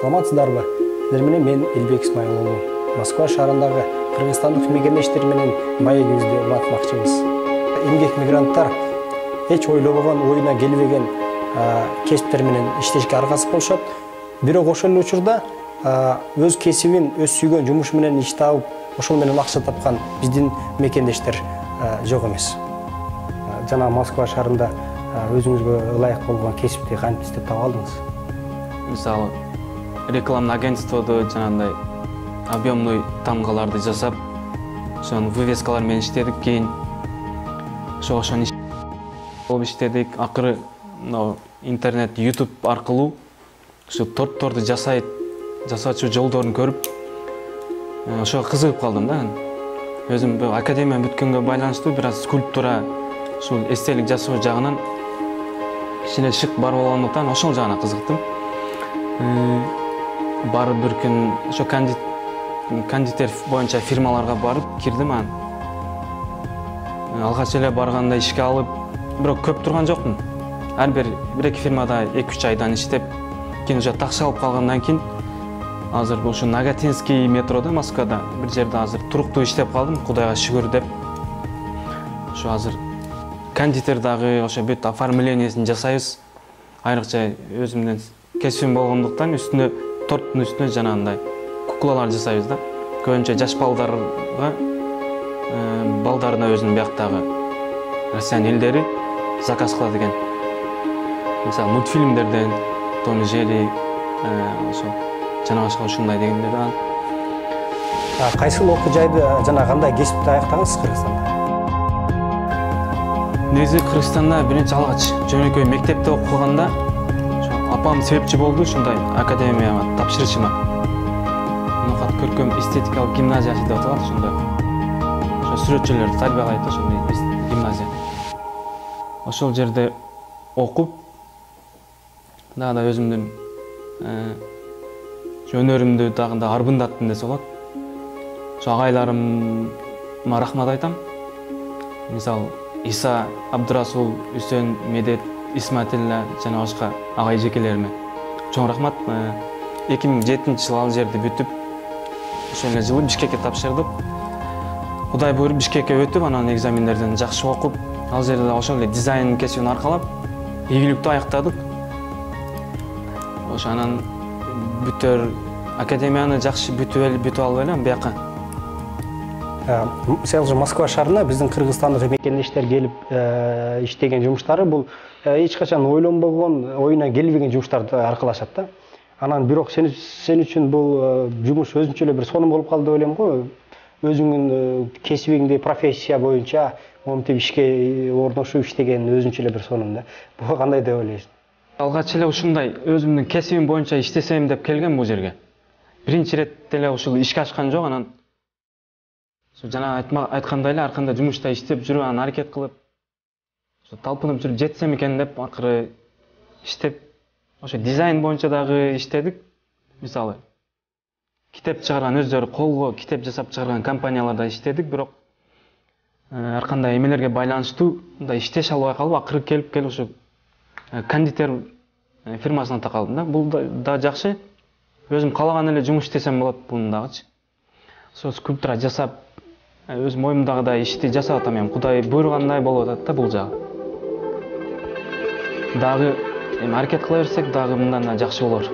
Саламатсыздарбы? Сиздер менен мен Элбек Исмайыл. Москва шаарындагы кыргызстандык мегендештер менен маегибизди улантмакчыбыз. Эмгек мигранттар эч ойлобогон, оюна келбеген кесиптер менен иштешке аргасыз болушат. Бирок ошол эле учурда өз кесибин, өз сүйгөн жумушу менен иш таап, ошол менен акча тапкан биздин мекендештер жок эмес. Жана Москва шаарында өзүңүзгө ылайык болгон кесипти кантип издеп таап алдыңыз? Мисалы, рекламный агентствода жанагындай объемный тамгаларды жасап, ошонун вывескалар менен иштедик, кийин ошону иштедик. Акыры интернет, YouTube аркылуу ушу тортторду жасаачу жолдорун көрүп, ошого кызыгып калдым да. Өзүм академия бүткөнгө байланыштуу бир аз скульптура, ушул эстелик жасоо жагынан кичине шык бар болгондуктан ошол жагына кызыктым. Барып бир күн ошо кондитер боюнча фирмаларга барып кирдим. Алгач эле барганда ишке алып, бирок көп турган жокмун. Ар бир-эки фирмада 2-3 айдан иштеп, кийин уже такшалып калгандан кийин азыр ушу Нагатинский метрода Москвада бир жерде азыр туруктуу иштеп калдым, Кудайга шүгүр деп. Ошо азыр кондитер дагы ошо бүт оформлениясын жасайбыз. Айрыкча өзүмдүн кесибим болгондуктан торттун үстүнө жанагындай куклалар жасайбыз да. Көбүнчө жаш балдарга, балдарына өзүнүн бияктагы Россиянын элдери заказ кылат экен. Мисалы мультфильмдерден Том и Джерри, ошо жана башка ушундай дегендер. Кайсыл окуу жайды жана кандай кесипти аяктагансыз Кыргызстанда? Негизи Кыргызстанда биринчи алгач жөнөкөй мектепте окуганда апам себепчи болду ушундай академияга тапшырышыма. Нокат көркөм эстетикалык гимназиясы деп аталат ошондой. Ошо сүрөтчүлөрдү тарбиялайт ошондой гимназия. Ошол жерде окуп, дагы да өзүмдүн өнөрүмдү дагы да арбындаттым десе болот. Ошо агайларыма рахмат айтам. Мисалы Иса, Абдурасул, Үсөн, Медет, Исматилла жана башка агай жекелериме чоң рахмат. 2007-жылы ал жерди бүтүп, ошол эле жылы Бишкекке тапшырдык. Кудай буйруп Бишкекке өтүп, анан экзамендерден жакшы окуп, ал жерде ошол эле дизайн кесибин аркалап, ийгиликтүү аяктадык. Ошо анан бүтөр академияны жакшы бүтүп алып элем бияка. Мисалы Москва шаарына биздин кыргызстандык мекендештер келип иштеген жумуштары бул эч качан ойлонбогон, оюна келбеген жумуштарды аркылашат да. Анан бирок сен үчүн бул жумуш өзүнчө эле бир сонун болуп калды деп ойлойм го. Өзүңдүн кесибиңди профессия боюнча монтип ишке орношуп иштеген өзүнчө эле бир сонун да. Буга кандай деп ойлойсуң? Алгач эле ушундай өзүмдүн кесибим боюнча иштесем деп келгем бул жерге. Биринчи ирет эле ушул ишке ашкан жок, анан жана айткандай эле ар кандай жумушта иштеп жүрүп, анан аракет кылып, талпынып жүрүп жетсем экен деп акыры иштеп, ошо дизайн боюнча дагы иштедик. Мисалы китеп чыгарган өздөрү колго китеп жасап чыгарган компанияларда иштедик, бирок ар кандай эмелерге байланыштуу мындай иштеше албай калып, акыры келип ошо кондитер фирмасына такалдым да. Бул да жакшы. Өзүм каалаган эле жумуш иштесем болот буну дагычы. Ошо скульптура жасап, өз моюмдагыдай ишти жасап атам, эми Кудай буйругандай болуп атат да бул жагы. Дагы аракет кыла берсек, дагы мындан да жакшы болор.